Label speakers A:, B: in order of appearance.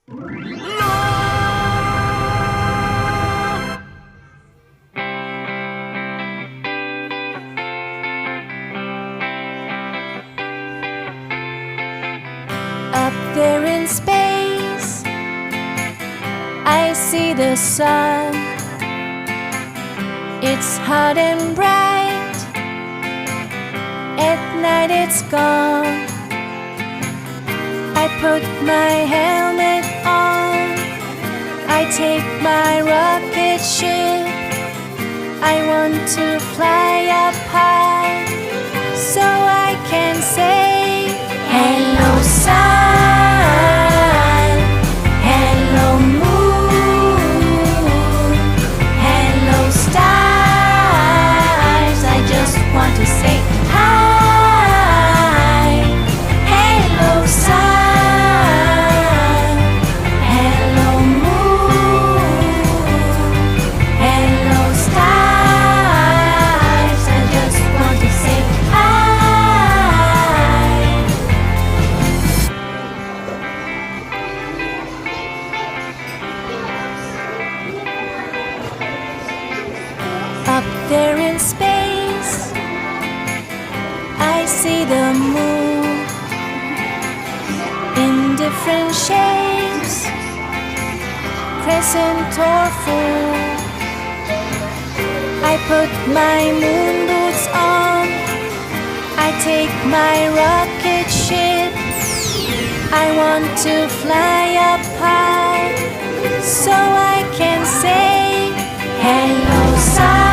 A: Up there in space, I see the sun. It's hot and bright. At night it's gone. I put my helmet on. I take my rocket ship. I want to fly up high, so I can say, hello sun, hello moon, hello stars. I just want to say hi. Hello sun, hello moon, hello stars. I just want to say hi. Up there in space, I see the moon in different shapes, crescent or full. I put my moon boots on. I take my rocket ship. I want to fly up high, so I can say, hello sun.